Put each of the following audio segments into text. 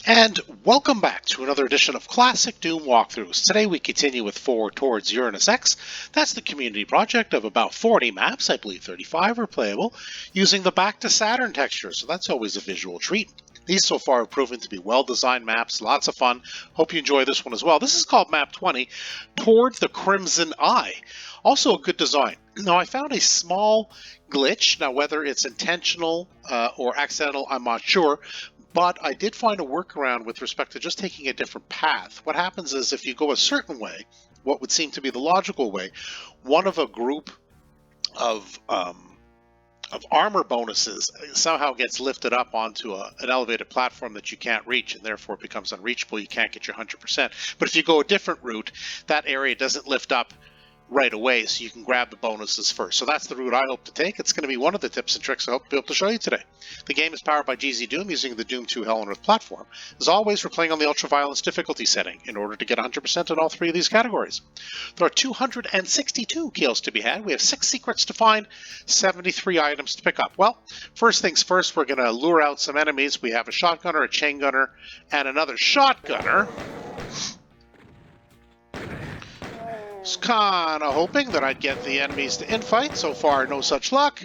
And welcome back to another edition of Classic Doom Walkthroughs. Today we continue with Forward Towards Uranus X. That's the community project of about 40 maps, I believe 35 are playable, using the Back to Saturn texture, so that's always a visual treat. These so far have proven to be well-designed maps, lots of fun. Hope you enjoy this one as well. This is called Map 20, Toward the Crimson Eye. Also a good design. Now I found a small glitch. Now whether it's intentional or accidental, I'm not sure. But I did find a workaround with respect to just taking a different path. What happens is if you go a certain way, what would seem to be the logical way, one of a group of armor bonuses somehow gets lifted up onto an elevated platform that you can't reach, and therefore it becomes unreachable. You can't get your 100%. But if you go a different route, that area doesn't lift up right away, so you can grab the bonuses first. So that's the route I hope to take. It's going to be one of the tips and tricks I hope to be able to show you today. The game is powered by GZDoom using the Doom 2 Hell on Earth platform. As always, we're playing on the ultra-violence difficulty setting in order to get 100% in all three of these categories. There are 262 kills to be had. We have 6 secrets to find, 73 items to pick up. Well, first things first, we're going to lure out some enemies. We have a shotgunner, a chain gunner, and another shotgunner. Was kind of hoping that I'd get the enemies to infight. So far, no such luck.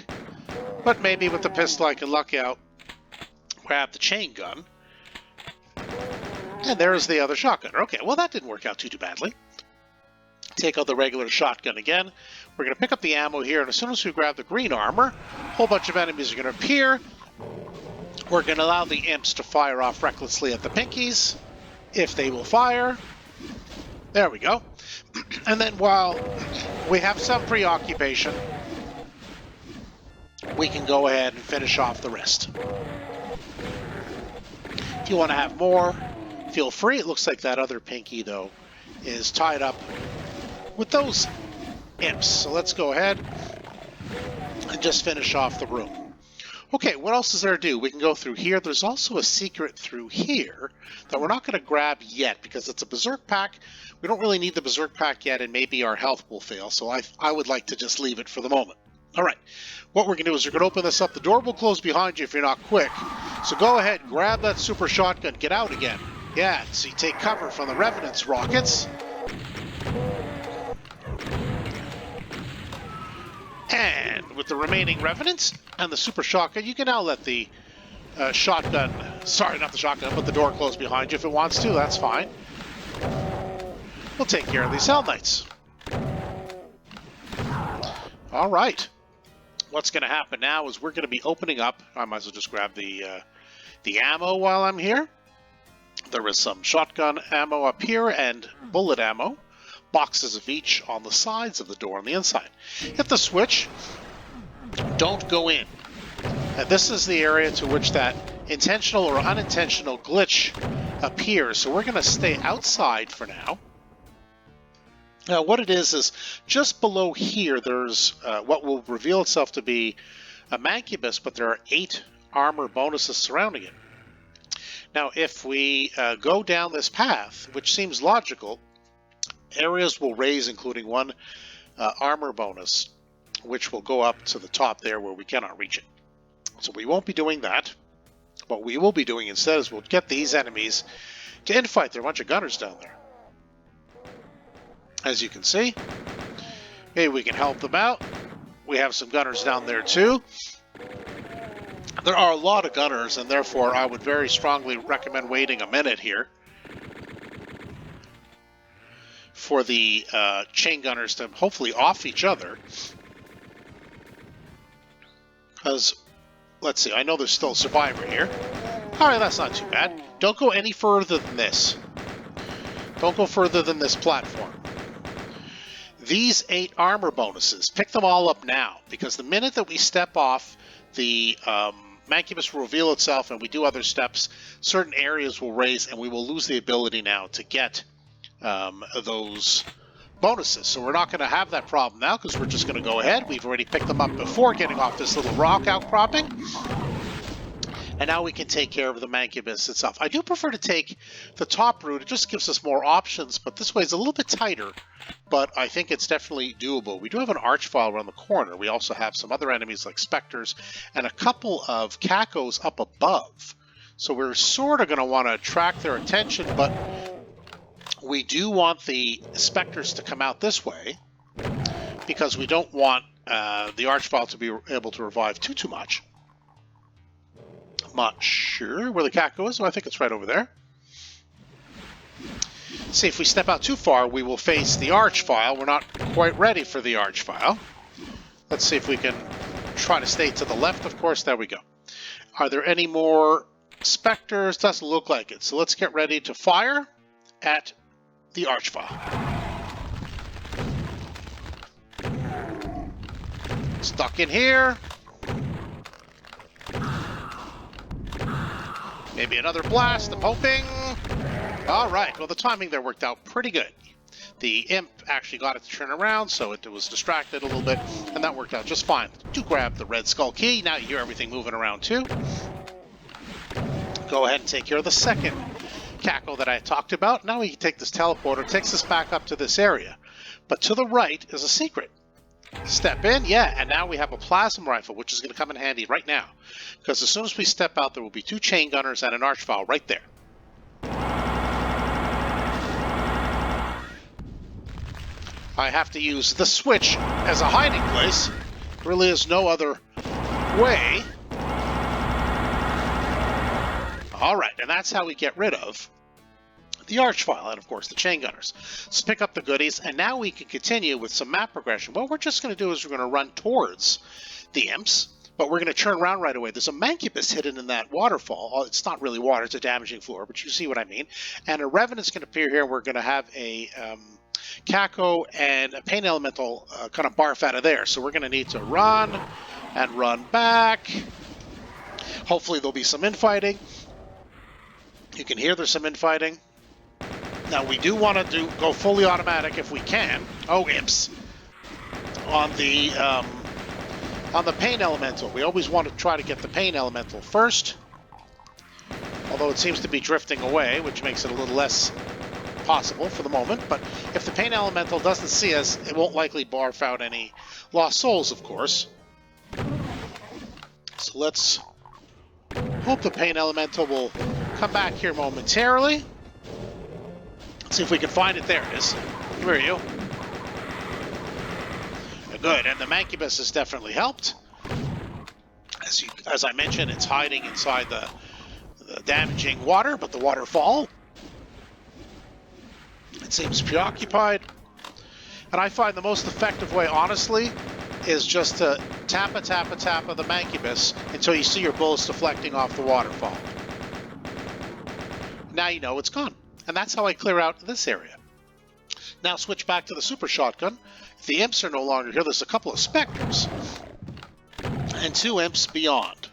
But maybe with the pistol I can luck out. Grab the chain gun. And there's the other shotgunner. Okay, well that didn't work out too badly. Take out the regular shotgun again. We're going to pick up the ammo here, and as soon as we grab the green armor, a whole bunch of enemies are going to appear. We're going to allow the imps to fire off recklessly at the pinkies, if they will fire. There we go. And then while we have some preoccupation, we can go ahead and finish off the rest. If you want to have more, feel free. It looks like that other pinky, though, is tied up with those imps. So let's go ahead and just finish off the room. Okay, what else is there to do? We can go through here. There's also a secret through here that we're not going to grab yet because it's a Berserk pack. We don't really need the Berserk pack yet, and maybe our health will fail, so I would like to just leave it for the moment. All right, what we're going to do is we're going to open this up. The door will close behind you if you're not quick. So go ahead, grab that super shotgun, get out again. Yeah, so you take cover from the Revenant's rockets. And with the remaining Revenants and the super shotgun, you can now let the shotgun, sorry, not the shotgun, but the door close behind you if it wants to. That's fine. We'll take care of these Hell Knights. All right. What's going to happen now is we're going to be opening up. I might as well just grab the ammo while I'm here. There is some shotgun ammo up here and bullet ammo. Boxes of each on the sides of the door on the inside. Hit the switch. Don't go in. And this is the area to which that intentional or unintentional glitch appears. So we're going to stay outside for now. Now what it is just below here there's what will reveal itself to be a Mancubus, but there are 8 armor bonuses surrounding it. Now if we go down this path, which seems logical, areas will raise, including one armor bonus, which will go up to the top there where we cannot reach it. So we won't be doing that. What we will be doing instead is we'll get these enemies to infight. There are a bunch of gunners down there. As you can see, maybe we can help them out. We have some gunners down there too. There are a lot of gunners, and therefore I would very strongly recommend waiting a minute here for the chain gunners to hopefully off each other. Because, let's see, I know there's still a survivor here. Alright, that's not too bad. Don't go any further than this. Don't go further than this platform. These 8 armor bonuses, pick them all up now, because the minute that we step off, the Mancubus will reveal itself and we do other steps, certain areas will raise and we will lose the ability now to get those bonuses. So we're not going to have that problem now because we're just going to go ahead. We've already picked them up before getting off this little rock outcropping. And now we can take care of the Mancubus itself. I do prefer to take the top route. It just gives us more options, but this way is a little bit tighter. But I think it's definitely doable. We do have an Archvile around the corner. We also have some other enemies like Spectres and a couple of Cacos up above. So we're sort of going to want to attract their attention, but we do want the specters to come out this way because we don't want the Archvile to be able to revive too much. I'm not sure where the Kako is. Oh, I think it's right over there. See, if we step out too far, we will face the Archvile. We're not quite ready for the Archvile. Let's see if we can try to stay to the left. Of course, there we go. Are there any more specters? Doesn't look like it. So let's get ready to fire at the Archvile. Stuck in here. Maybe another blast, I'm hoping. All right, well, the timing there worked out pretty good. The imp actually got it to turn around, so it was distracted a little bit, and that worked out just fine. Do grab the red skull key. Now you hear everything moving around, too. Go ahead and take care of the second cackle that I talked about. Now we can take this teleporter, takes us back up to this area. But to the right is a secret. Step in, yeah, and now we have a plasma rifle, which is going to come in handy right now. Because as soon as we step out, there will be 2 chain gunners and an Archvile right there. I have to use the switch as a hiding place. There really is no other way. Alright, and that's how we get rid of the Archvile and, of course, the chain gunners. Let's pick up the goodies, and now we can continue with some map progression. What we're just going to do is we're going to run towards the imps, but we're going to turn around right away. There's a Mancubus hidden in that waterfall. It's not really water, it's a damaging floor, but you see what I mean. And a Revenant's going to appear here. We're going to have a Kako and a Pain Elemental kind of barf out of there. So we're going to need to run and run back. Hopefully there'll be some infighting. You can hear there's some infighting. Now we do want to go fully automatic if we can. Oh, imps! On the Pain Elemental, we always want to try to get the Pain Elemental first. Although it seems to be drifting away, which makes it a little less possible for the moment. But if the Pain Elemental doesn't see us, it won't likely barf out any lost souls, of course. So let's hope the Pain Elemental will come back here momentarily. Let's see if we can find it. There it is. Where are you? Good, and the Mancubus has definitely helped. As I mentioned, it's hiding inside the damaging water, but the waterfall. It seems preoccupied. And I find the most effective way, honestly, is just to tap of the Mancubus until you see your bullets deflecting off the waterfall. Now you know it's gone. And that's how I clear out this area. Now switch back to the super shotgun. If the imps are no longer here, there's a couple of specters. And 2 imps beyond.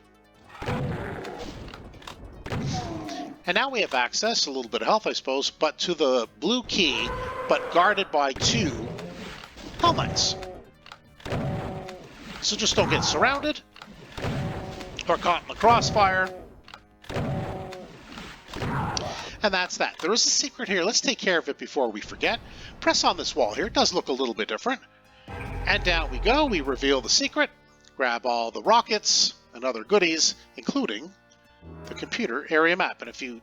And now we have access, a little bit of health I suppose, but to the blue key, but guarded by 2 Hell Knights. So just don't get surrounded or caught in the crossfire. And that's that. There is a secret here. Let's take care of it before we forget. Press on this wall here. It does look a little bit different. And down we go. We reveal the secret. Grab all the rockets and other goodies, including the computer area map. And if you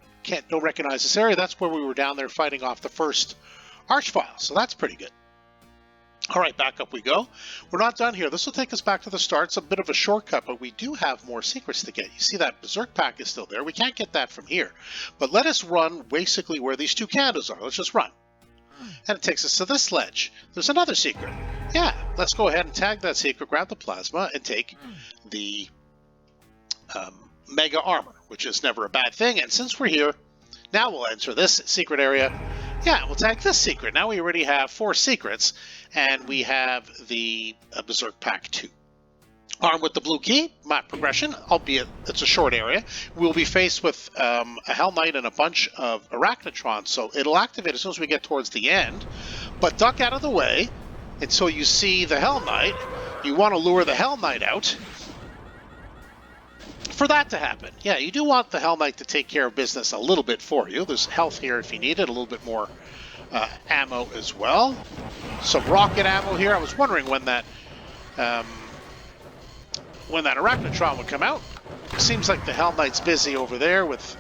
don't recognize this area, that's where we were down there fighting off the first Archvile. So that's pretty good. All right, back up we go. We're not done here. This will take us back to the start. It's a bit of a shortcut, but we do have more secrets to get. You see that Berserk pack is still there. We can't get that from here. But let us run basically where these 2 candles are. Let's just run. And it takes us to this ledge. There's another secret. Yeah, let's go ahead and tag that secret, grab the plasma, and take the Mega Armor, which is never a bad thing. And since we're here, now we'll enter this secret area. Yeah, we'll tag this secret. Now we already have 4 secrets, and we have the Berserk Pack 2. Armed with the blue key, map progression, albeit it's a short area, we'll be faced with a Hell Knight and a bunch of Arachnotrons, so it'll activate as soon as we get towards the end. But duck out of the way until you see the Hell Knight. You want to lure the Hell Knight out for that to happen. Yeah, you do want the Hell Knight to take care of business a little bit for you. There's health here if you need it, a little bit more ammo as well. Some rocket ammo here. I was wondering when that Arachnotron would come out. Seems like the Hell Knight's busy over there with...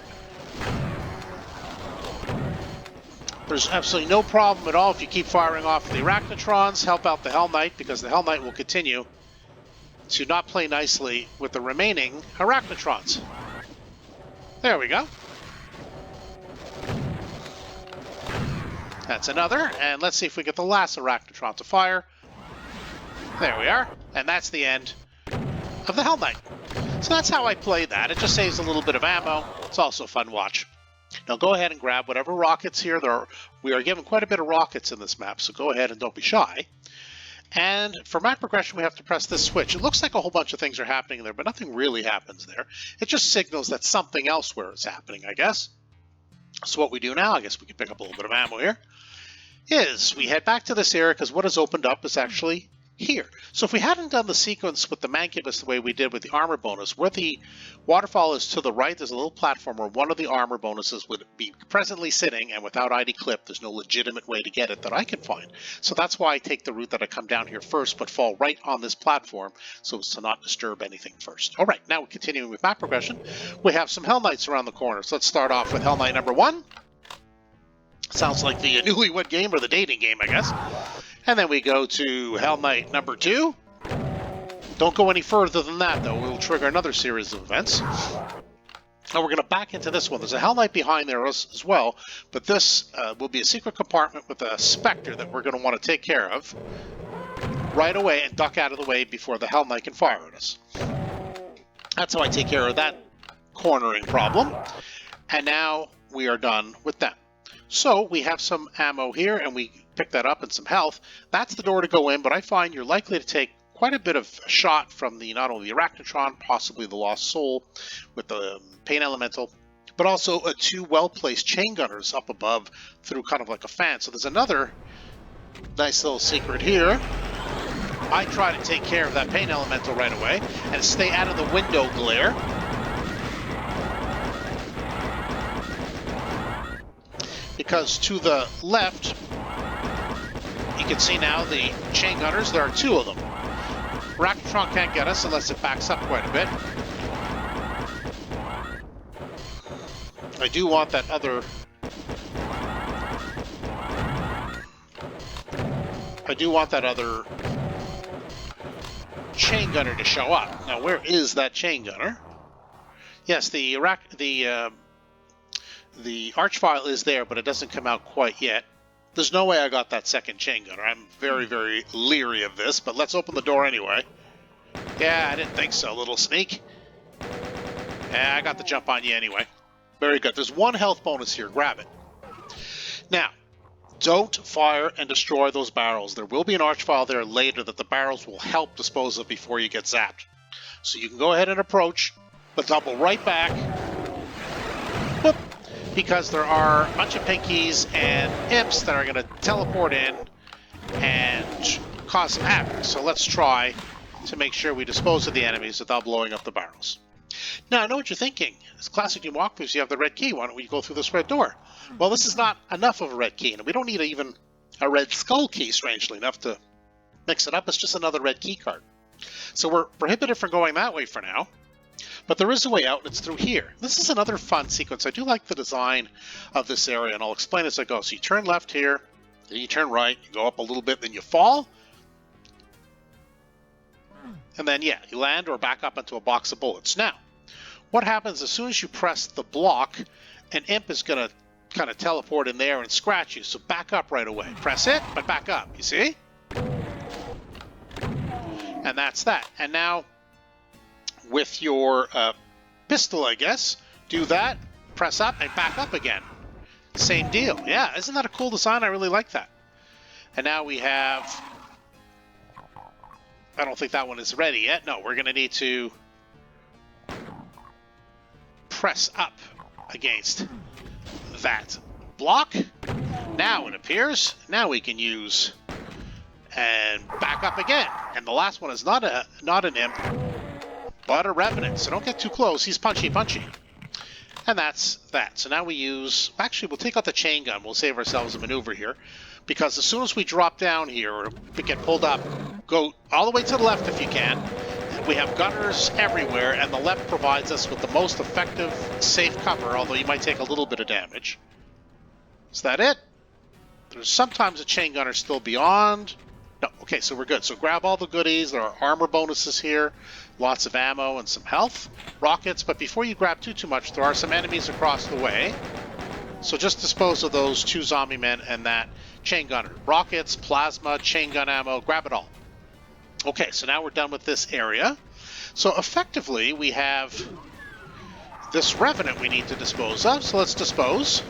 There's absolutely no problem at all if you keep firing off the Arachnotrons, help out the Hell Knight, because the Hell Knight will continue to not play nicely with the remaining Arachnotrons. There we go. That's another, and let's see if we get the last Arachnotron to fire. There we are, and that's the end of the Hell Knight. So that's how I play that. It just saves a little bit of ammo. It's also a fun watch. Now go ahead and grab whatever rockets here. We are given quite a bit of rockets in this map, so go ahead and don't be shy. And for map progression, we have to press this switch. It looks like a whole bunch of things are happening there, but nothing really happens there. It just signals that something elsewhere is happening, I guess. So what we do now, I guess we can pick up a little bit of ammo here, is we head back to this area, because what has opened up is actually here. So if we hadn't done the sequence with the Mancubus the way we did with the armor bonus, where the waterfall is to the right, there's a little platform where one of the armor bonuses would be presently sitting, and without ID clip, there's no legitimate way to get it that I can find. So that's why I take the route that I come down here first, but fall right on this platform, so as to not disturb anything first. All right, now we're continuing with map progression. We have some Hell Knights around the corner, so let's start off with Hell Knight number 1. Sounds like the newlywed game, or the dating game, I guess. And then we go to Hell Knight number 2. Don't go any further than that, though. We'll trigger another series of events. Now we're going to back into this one. There's a Hell Knight behind there as well, but this will be a secret compartment with a Spectre that we're going to want to take care of right away and duck out of the way before the Hell Knight can fire at us. That's how I take care of that cornering problem. And now we are done with that. So we have some ammo here, and we pick that up and some health. That's the door to go in, but I find you're likely to take quite a bit of shot from the not only the Arachnotron, possibly the Lost Soul with the Pain Elemental, but also 2 well-placed chain gunners up above through kind of like a fan. So there's another nice little secret here. I try to take care of that Pain Elemental right away and stay out of the window glare. Because to the left, you can see now the chain gunners. There are 2 of them. Arachnotron can't get us unless it backs up quite a bit. I do want that other... chain gunner to show up. Now, where is that chain gunner? Yes, the Archvile is there, but it doesn't come out quite yet. There's no way I got that second chain gunner. I'm very, very leery of this, but let's open the door anyway. Yeah, I didn't think so, little sneak. Yeah, I got the jump on you anyway. Very good. There's 1 health bonus here. Grab it. Now, don't fire and destroy those barrels. There will be an Archvile there later that the barrels will help dispose of before you get zapped. So you can go ahead and approach, but double right back. Whoop. Because there are a bunch of pinkies and imps that are going to teleport in and cause some havoc. So let's try to make sure we dispose of the enemies without blowing up the barrels. Now, I know what you're thinking. As classic Doom Walkthroughs, you have the red key. Why don't we go through this red door? Well, this is not enough of a red key, and we don't need even a red skull key, strangely enough, to mix it up. It's just another red key card. So we're prohibited from going that way for now. But there is a way out, and it's through here. This is another fun sequence. I do like the design of this area, and I'll explain as I go. So you turn left here, then you turn right, you go up a little bit, then you fall. And then, yeah, you land or back up into a box of bullets. Now, what happens as soon as you press the block, an imp is going to kind of teleport in there and scratch you. So back up right away. Press it, but back up. You see? And that's that. And now, with your pistol, I guess, do that, press up, and back up again. Same deal. Yeah, isn't that a cool design? I really like that. And now we have... I don't think that one is ready yet. No, we're going to need to press up against that block. Now it appears. Now we can use and back up again. And the last one is not an imp, but a revenant. So don't get too close. He's punchy. And that's that. So now we use... Actually, we'll take out the chain gun. We'll save ourselves a maneuver here. Because as soon as we drop down here, or we get pulled up, go all the way to the left if you can. We have gunners everywhere, and the left provides us with the most effective, safe cover, although you might take a little bit of damage. Is that it? There's sometimes a chain gunner still beyond. No, okay, so we're good. So grab all the goodies. There are armor bonuses here, lots of ammo and some health, rockets. But before you grab too much, there are some enemies across the way. So just dispose of those 2 zombie men and that chain gunner. Rockets, plasma, chain gun ammo, grab it all. Okay, so now we're done with this area. So effectively, we have this revenant we need to dispose of. So let's dispose.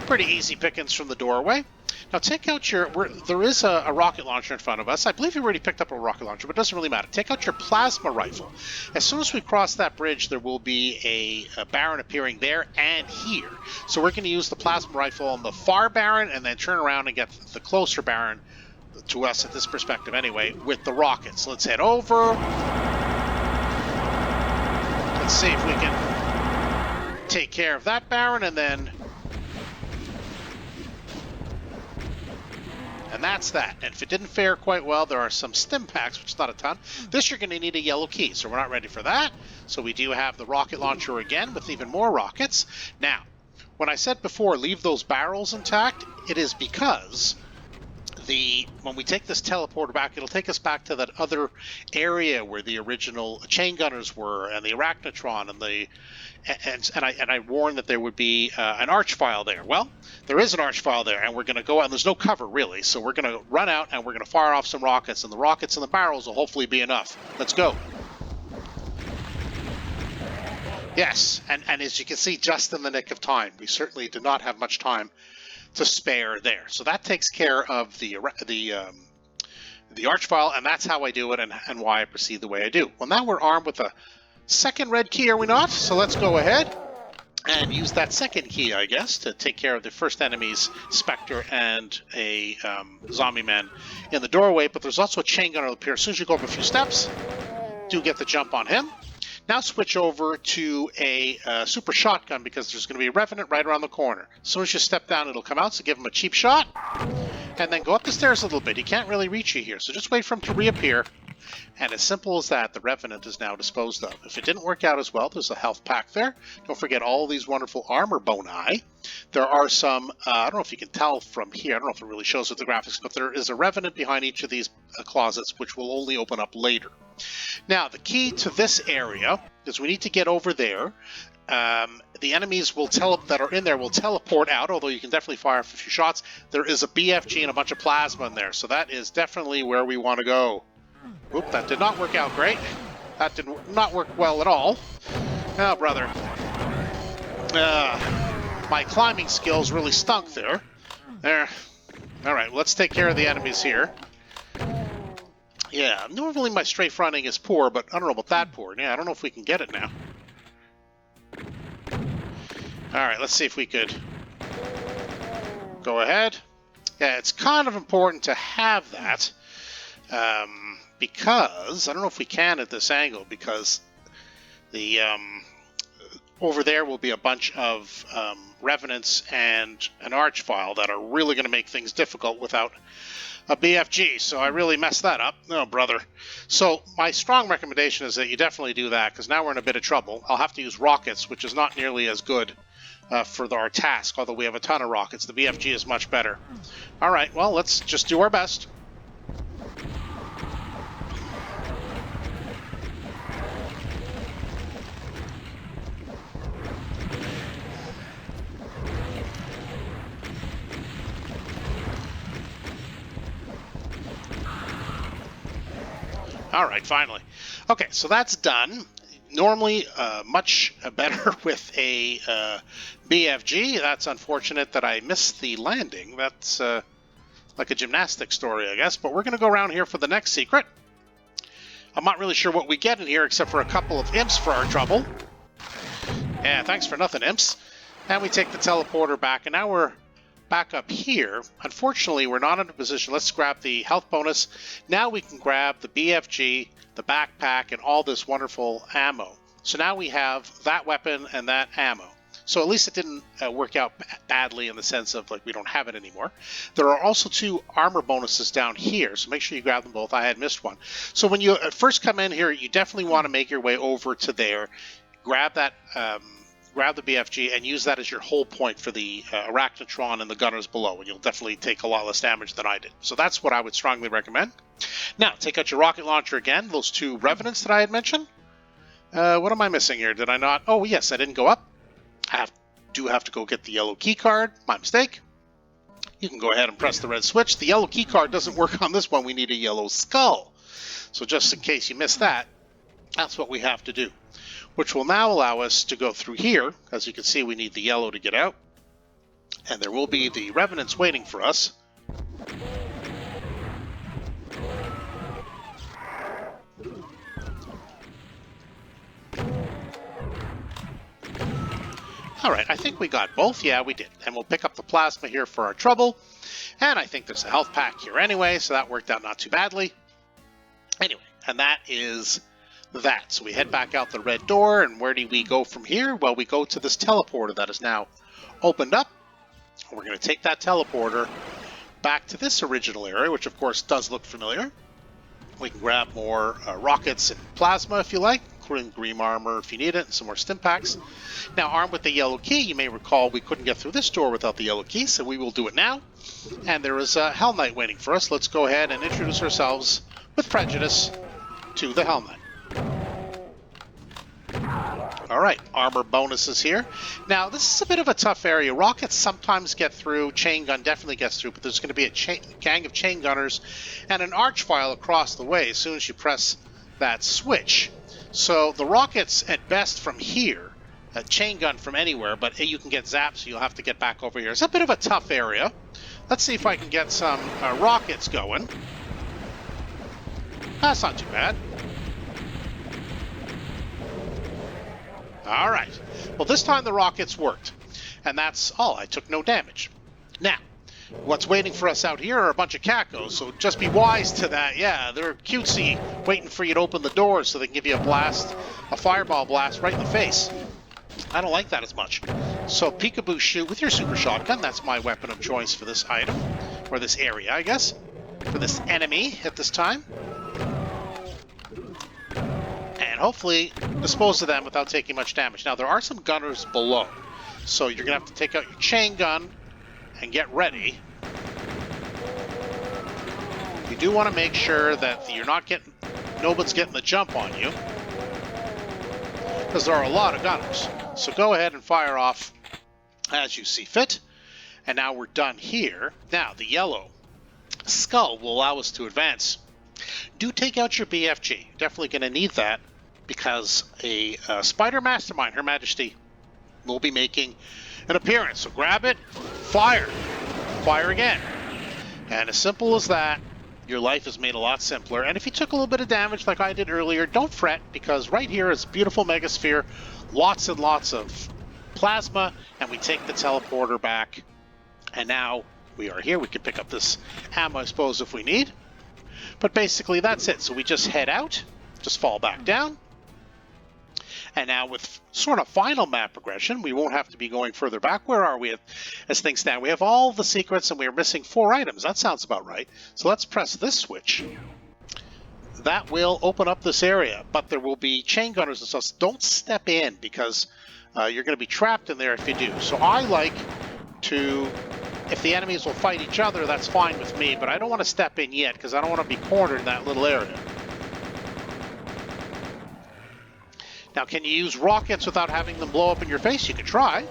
Pretty easy pickings from the doorway. Now take out your, there is a rocket launcher in front of us. I believe you already picked up a rocket launcher, but it doesn't really matter. Take out your plasma rifle. As soon as we cross that bridge, there will be a Baron appearing there and here. So we're going to use the plasma rifle on the far Baron and then turn around and get the closer Baron, to us at this perspective anyway, with the rockets. Let's head over. Let's see if we can take care of that Baron and then... And that's that. And if it didn't fare quite well, there are some stim packs, which is not a ton. This you're going to need a yellow key, so we're not ready for that. So we do have the rocket launcher again with even more rockets. Now, when I said before, leave those barrels intact, it is because when we take this teleporter back, it'll take us back to that other area where the original chain gunners were, and the arachnotron, and I warned that there would be an archvile there. Well, there is an archvile there, and we're going to go out, and there's no cover really, so we're going to run out and we're going to fire off some rockets, and the rockets and the barrels will hopefully be enough. Let's go. Yes, and as you can see, just in the nick of time. We certainly did not have much time to spare there. So that takes care of the archvile, and that's how I do it and why I proceed the way I do. Well, now we're armed with a second red key, are we not? So let's go ahead and use that second key, I guess, to take care of the first enemy's Spectre and a zombie man in the doorway. But there's also a chain gunner up here. As soon as you go up a few steps, do get the jump on him. Now switch over to a super shotgun because there's going to be a Revenant right around the corner. As soon as you step down, it'll come out, so give him a cheap shot. And then go up the stairs a little bit. He can't really reach you here, so just wait for him to reappear. And as simple as that, the Revenant is now disposed of. If it didn't work out as well, there's a health pack there. Don't forget all these wonderful armor boni. There are some, I don't know if you can tell from here, I don't know if it really shows with the graphics, but there is a Revenant behind each of these closets, which will only open up later. Now, the key to this area is we need to get over there. The enemies that are in there will teleport out, although you can definitely fire off a few shots. There is a BFG and a bunch of plasma in there, so that is definitely where we want to go. Oop, that did not work out great. That did not work well at all. Oh, brother. My climbing skills really stunk there. There. Alright, let's take care of the enemies here. Yeah, normally my strafe running is poor, but I don't know about that poor. Yeah, I don't know if we can get it now. Alright, let's see if we could go ahead. Yeah, it's kind of important to have that. Because, I don't know if we can at this angle, because the over there will be a bunch of Revenants and an Archvile that are really going to make things difficult without a BFG, so I really messed that up. Oh, brother. So my strong recommendation is that you definitely do that, because now we're in a bit of trouble. I'll have to use rockets, which is not nearly as good for our task, although we have a ton of rockets. The BFG is much better. All right, well, let's just do our best. All right, finally. Okay, so that's done. Normally, much better with a BFG. That's unfortunate that I missed the landing. That's like a gymnastic story, I guess. But we're going to go around here for the next secret. I'm not really sure what we get in here except for a couple of imps for our trouble. Yeah, thanks for nothing, imps. And we take the teleporter back, and now we're back up here. Unfortunately, we're not in a position. Let's grab the health bonus. Now we can grab the BFG, the backpack, and all this wonderful ammo. So now we have that weapon and that ammo. So at least it didn't work out badly in the sense of like we don't have it anymore. There are also 2 armor bonuses down here, so make sure you grab them both. I had missed one. So when you first come in here, you definitely want to make your way over to there, grab that, grab the BFG, and use that as your hold point for the Arachnotron and the gunners below, and you'll definitely take a lot less damage than I did. So that's what I would strongly recommend. Now, take out your rocket launcher again, those 2 Revenants that I had mentioned. What am I missing here? Did I not? Oh, yes, I didn't go up. I do have to go get the yellow key card. My mistake. You can go ahead and press the red switch. The yellow key card doesn't work on this one. We need a yellow skull. So just in case you missed that, that's what we have to do, which will now allow us to go through here. As you can see, we need the yellow to get out. And there will be the Revenants waiting for us. Alright, I think we got both. Yeah, we did. And we'll pick up the plasma here for our trouble. And I think there's a health pack here anyway, so that worked out not too badly. Anyway, and that is that. So we head back out the red door, and where do we go from here? Well, we go to this teleporter that is now opened up. We're going to take that teleporter back to this original area, which of course does look familiar. We can grab more rockets and plasma if you like, including green armor if you need it, and some more stim packs. Now, armed with the yellow key, you may recall we couldn't get through this door without the yellow key, so we will do it now. And there is a Hell Knight waiting for us. Let's go ahead and introduce ourselves with prejudice to the Hell Knight. Alright, armor bonuses here. Now, this is a bit of a tough area. Rockets sometimes get through, chain gun definitely gets through, but there's going to be a gang of chain gunners and an archvile across the way as soon as you press that switch. So the rockets at best from here, a chain gun from anywhere, but you can get zapped, so you'll have to get back over here. It's a bit of a tough area. Let's see if I can get some rockets going. That's not too bad. Alright, well this time the rockets worked, and that's all. I took no damage. Now, what's waiting for us out here are a bunch of cacos, so just be wise to that. Yeah, they're cutesy, waiting for you to open the doors so they can give you a blast, a fireball blast right in the face. I don't like that as much. So peekaboo shoot with your super shotgun, that's my weapon of choice for this item, or this area I guess, for this enemy at this time. And hopefully dispose of them without taking much damage. Now, there are some gunners below, so you're going to have to take out your chain gun and get ready. You do want to make sure that you're not getting, nobody's getting the jump on you, because there are a lot of gunners. So go ahead and fire off as you see fit. And now we're done here. Now, the yellow skull will allow us to advance. Do take out your BFG. Definitely going to need that, because a Spider Mastermind, Her Majesty, will be making an appearance. So grab it, fire, fire again. And as simple as that, your life is made a lot simpler. And if you took a little bit of damage like I did earlier, don't fret, because right here is a beautiful megasphere, lots and lots of plasma, and we take the teleporter back. And now we are here. We can pick up this ammo, I suppose, if we need. But basically, that's it. So we just head out, just fall back down. And now with sort of final map progression, we won't have to be going further back. Where are we as things stand? We have all the secrets and we are missing 4 items. That sounds about right. So let's press this switch. That will open up this area, but there will be chain gunners and stuff. Don't step in, because you're going to be trapped in there if you do. So I like to, if the enemies will fight each other, that's fine with me, but I don't want to step in yet, because I don't want to be cornered in that little area. Now, can you use rockets without having them blow up in your face? You can try.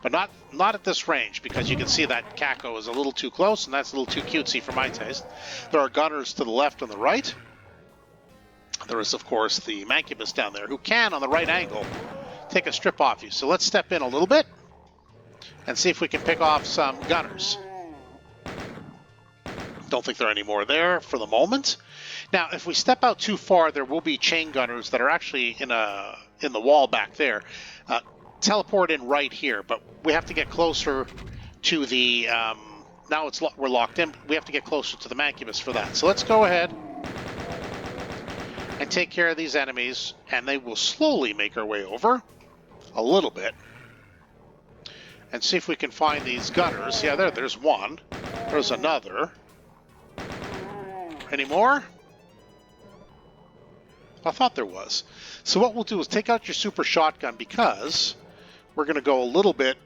But not at this range, because you can see that Caco is a little too close, and that's a little too cutesy for my taste. There are gunners to the left and the right. There is, of course, the Mancubus down there, who can, on the right angle, take a strip off you. So let's step in a little bit and see if we can pick off some gunners. Don't think there are any more there for the moment. Now, if we step out too far, there will be chain gunners that are actually in the wall back there. Teleport in right here, but we have to get closer to the... now we're locked in. We have to get closer to the Mancubus for that. So let's go ahead and take care of these enemies, and they will slowly make our way over. a little bit and see if we can find these gunners. Yeah, there's one. There's another. Any more? I thought there was. So what we'll do is take out your super shotgun, because we're going to go a little bit,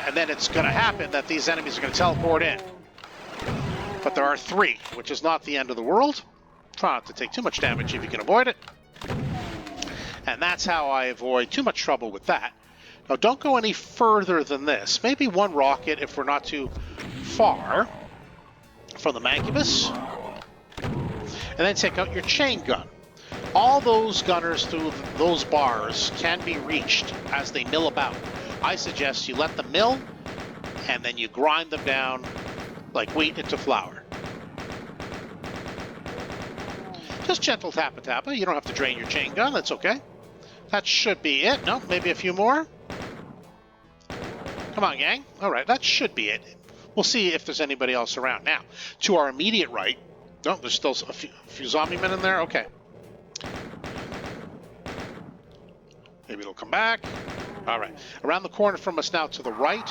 and then it's going to happen that these enemies are going to teleport in. But there are 3, which is not the end of the world. Try not to take too much damage if you can avoid it. And that's how I avoid too much trouble with that. Now don't go any further than this. Maybe 1 rocket if we're not too far from the Mancubus. And then take out your chain gun. All those gunners through those bars can be reached as they mill about. I suggest you let them mill, and then you grind them down like wheat into flour. Just gentle tappa-tappa. You don't have to drain your chain gun. That's okay. That should be it. No, maybe a few more. Come on, gang. All right, that should be it. We'll see if there's anybody else around. Now, to our immediate right. No, there's still a few zombie men in there. Okay. Maybe it'll come back. All right. Around the corner from us now to the right,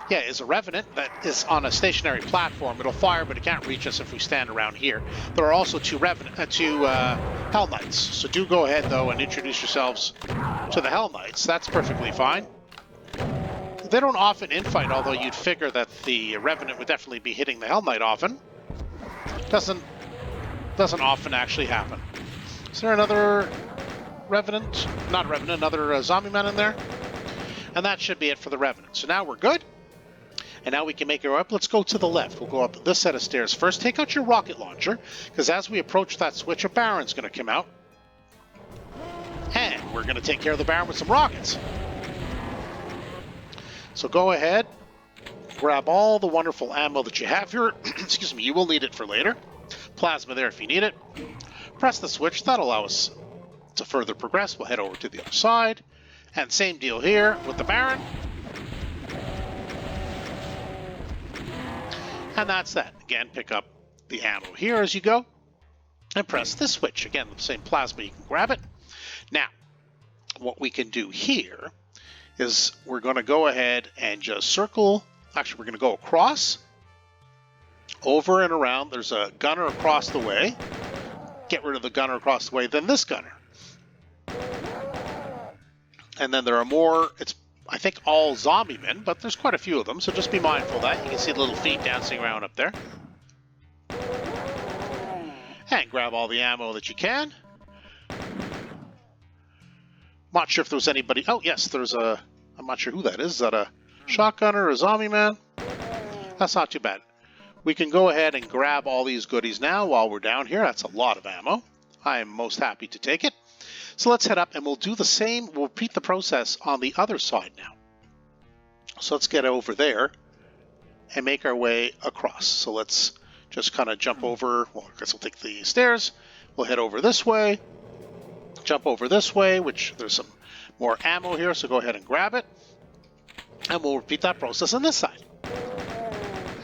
yeah, is a Revenant that is on a stationary platform. It'll fire, but it can't reach us if we stand around here. There are also 2 Hell Knights. So do go ahead, though, and introduce yourselves to the Hell Knights. That's perfectly fine. They don't often infight, although you'd figure that the Revenant would definitely be hitting the Hell Knight often. Doesn't often actually happen. Is there another Revenant? Not Revenant, another zombie man in there? And that should be it for the Revenant. So now we're good. And now we can make our way up. Let's go to the left. We'll go up this set of stairs first. Take out your rocket launcher, because as we approach that switch, a Baron's going to come out. And we're going to take care of the Baron with some rockets. So go ahead, grab all the wonderful ammo that you have here. Excuse me, you will need it for later. Plasma there if you need it. Press the switch. That'll allow us to further progress. We'll head over to the other side. And same deal here with the Baron. And that's that. Again, pick up the ammo here as you go. And press this switch. Again, the same plasma, you can grab it. Now, what we can do here is we're going to go ahead and just circle. Actually, we're going to go across, over and around. There's a gunner across the way. Get rid of the gunner across the way, then this gunner. And then there are more, it's, I think, all zombie men, but there's quite a few of them, so just be mindful of that. You can see the little feet dancing around up there. And grab all the ammo that you can. Not sure if there was anybody. Oh, yes, there's a. I'm not sure who that is. Is that a shotgunner or a zombie man? That's not too bad. We can go ahead and grab all these goodies now while we're down here. That's a lot of ammo. I am most happy to take it. So let's head up and we'll do the same. We'll repeat the process on the other side now. So let's get over there and make our way across. So let's just kind of jump over. Well, I guess we'll take the stairs. We'll head over this way. Jump over this way, which there's some more ammo here, so go ahead and grab it. And we'll repeat that process on this side.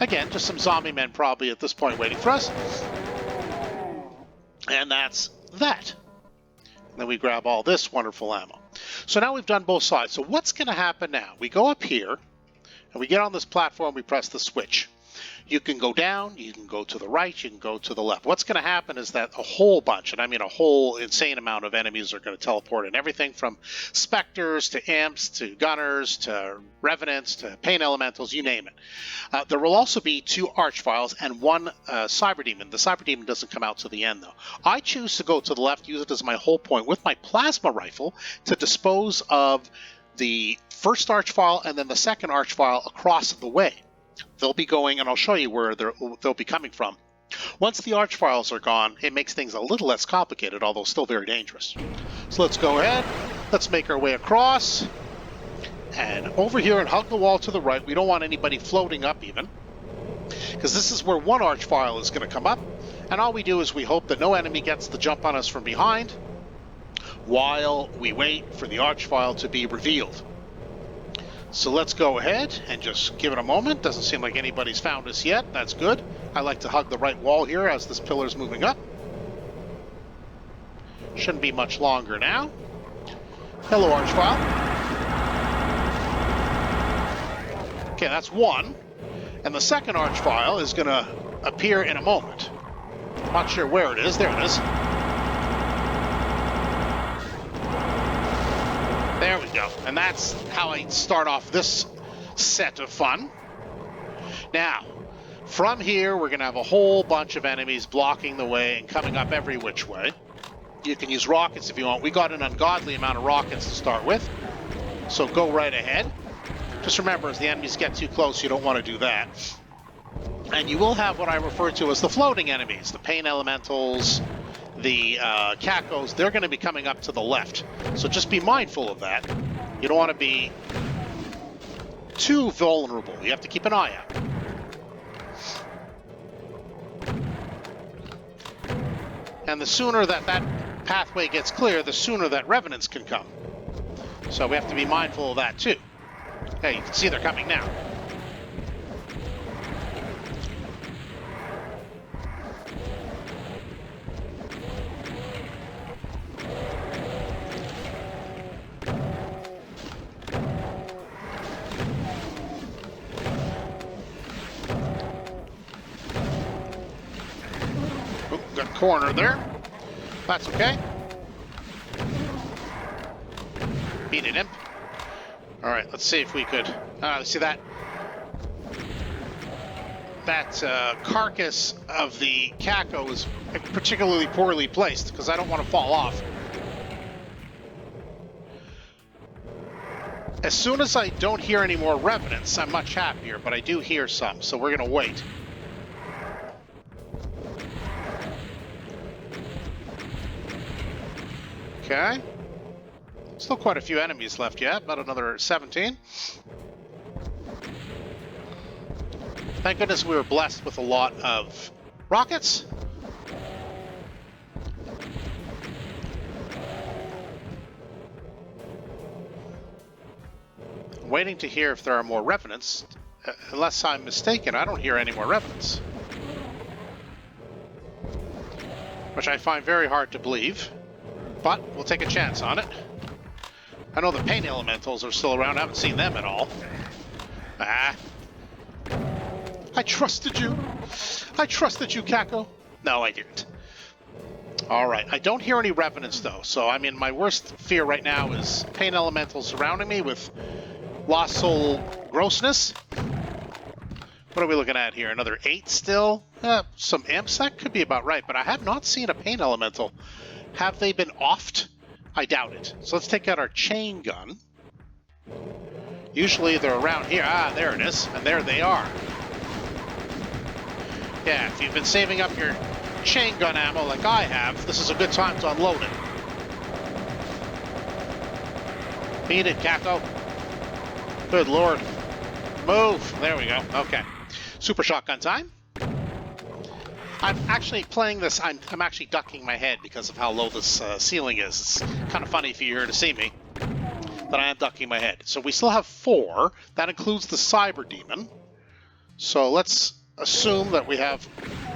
Again, just some zombie men probably at this point waiting for us. And that's that. And then we grab all this wonderful ammo. So now we've done both sides. So what's going to happen now? We go up here, and we get on this platform, we press the switch. You can go down, you can go to the right, you can go to the left. What's going to happen is that a whole bunch, and I mean a whole insane amount of enemies are going to teleport in. Everything from specters to imps to gunners to revenants to pain elementals, you name it. There will also be 2 archviles and 1 cyber demon. The cyber demon doesn't come out to the end, though. I choose to go to the left, use it as my whole point with my plasma rifle to dispose of the first archvile and then the second archvile across the way. They'll be going, and I'll show you where they'll be coming from. Once the archviles are gone, it makes things a little less complicated, although still very dangerous. So let's go ahead. Let's make our way across. And over here and hug the wall to the right. We don't want anybody floating up even, because this is where 1 archvile is going to come up. And all we do is we hope that no enemy gets the jump on us from behind while we wait for the archvile to be revealed. So let's go ahead and just give it a moment. Doesn't seem like anybody's found us yet. That's good. I like to hug the right wall here as this pillar's moving up. Shouldn't be much longer now. Hello, Archvile. Okay, that's one. And the second Archvile is going to appear in a moment. Not sure where it is. There it is. There we go. And that's how I start off this set of fun. Now, from here, we're going to have a whole bunch of enemies blocking the way and coming up every which way. You can use rockets if you want. We got an ungodly amount of rockets to start with, so go right ahead. Just remember, as the enemies get too close, you don't want to do that. And you will have what I refer to as the floating enemies, the pain elementals, the cacos. They're going to be coming up to the left, so just be mindful of that. You don't want to be too vulnerable. You have to keep an eye out. And the sooner that pathway gets clear, the sooner that revenants can come. So we have to be mindful of that too. Hey, you can see they're coming now. Oh, got cornered there. That's okay. Beat it, imp. Alright, let's see if we could... see that... That carcass of the caco is particularly poorly placed, because I don't want to fall off. As soon as I don't hear any more revenants, I'm much happier, but I do hear some, so we're going to wait. Okay. Still quite a few enemies left yet, about another 17. Thank goodness we were blessed with a lot of rockets. I'm waiting to hear if there are more revenants. Unless I'm mistaken, I don't hear any more revenants. Which I find very hard to believe. But we'll take a chance on it. I know the pain elementals are still around. I haven't seen them at all. Ah. I trusted you. I trusted you, Caco. No, I didn't. Alright, I don't hear any revenants, though. So, I mean, my worst fear right now is pain elementals surrounding me with lost soul grossness. What are we looking at here? Another 8 still? Some imps? That could be about right, but I have not seen a pain elemental. Have they been offed? I doubt it. So let's take out our chain gun. Usually they're around here. Ah, there it is. And there they are. Yeah, if you've been saving up your chain gun ammo like I have, this is a good time to unload it. Beat it, Caco. Good lord. Move. There we go. Okay. Super shotgun time. I'm actually playing this, I'm actually ducking my head because of how low this ceiling is. It's kind of funny for you here to see me, but I am ducking my head. So we still have 4. That includes the Cyber Demon. So let's assume that we have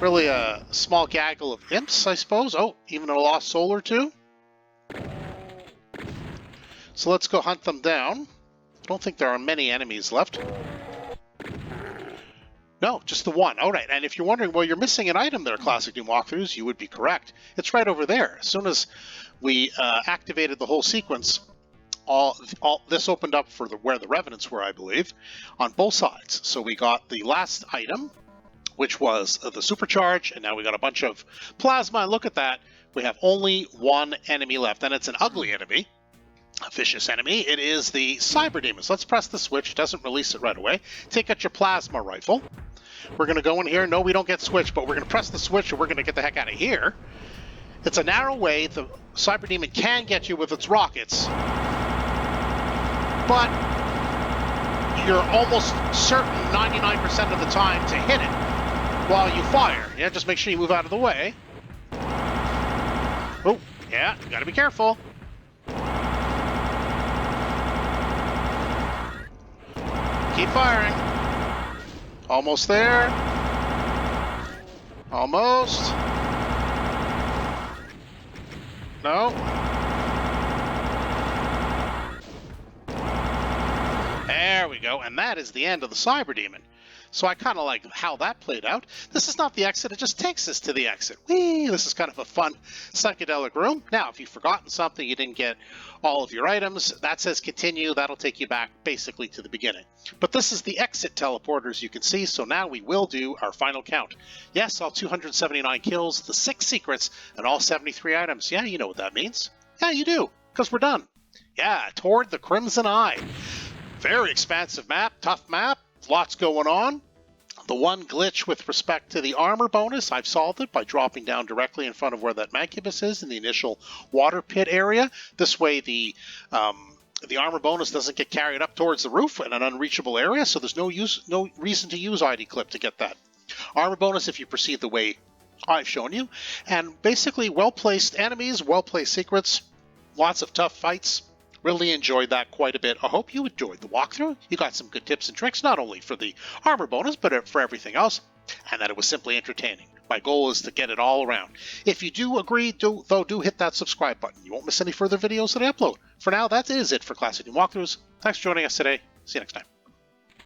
really a small gaggle of imps, I suppose. Oh, even a lost soul or 2. So let's go hunt them down. I don't think there are many enemies left. No, just the one. All right, and if you're wondering, well, you're missing an item there, Classic Doom Walkthroughs, you would be correct. It's right over there. As soon as we activated the whole sequence, all this opened up for where the revenants were, I believe, on both sides. So we got the last item, which was the supercharge, and now we got a bunch of plasma. And look at that. We have only one enemy left, and it's an ugly enemy. A vicious enemy. It is the Cyber Demon. So let's press the switch. It doesn't release it right away. Take out your plasma rifle. We're going to go in here. No, we don't get switched, but we're going to press the switch and we're going to get the heck out of here. It's a narrow way. The Cyber Demon can get you with its rockets, but you're almost certain 99% of the time to hit it while you fire. Yeah, just make sure you move out of the way. Oh, yeah, you got to be careful. Keep firing. Almost there. Almost. No. There we go, and that is the end of the Cyber Demon. So I kind of like how that played out. This is not the exit, it just takes us to the exit. Whee! This is kind of a fun psychedelic room. Now, if you've forgotten something, you didn't get all of your items, that says continue, that'll take you back basically to the beginning. But this is the exit teleporter, as you can see, so now we will do our final count. Yes, all 279 kills, the 6 secrets, and all 73 items. Yeah, you know what that means. Yeah, you do, because we're done. Yeah, toward the Crimson Eye. Very expansive map, tough map, lots going on. The one glitch with respect to the armor bonus, I've solved it by dropping down directly in front of where that Mancubus is in the initial water pit area. This way the armor bonus doesn't get carried up towards the roof in an unreachable area, so there's no reason to use ID Clip to get that armor bonus if you proceed the way I've shown you. And basically well-placed enemies, well-placed secrets, lots of tough fights. Really enjoyed that quite a bit. I hope you enjoyed the walkthrough. You got some good tips and tricks, not only for the armor bonus, but for everything else, and that it was simply entertaining. My goal is to get it all around. If you do agree, do hit that subscribe button. You won't miss any further videos that I upload. For now, that is it for Classic Doom Walkthroughs. Thanks for joining us today. See you next time.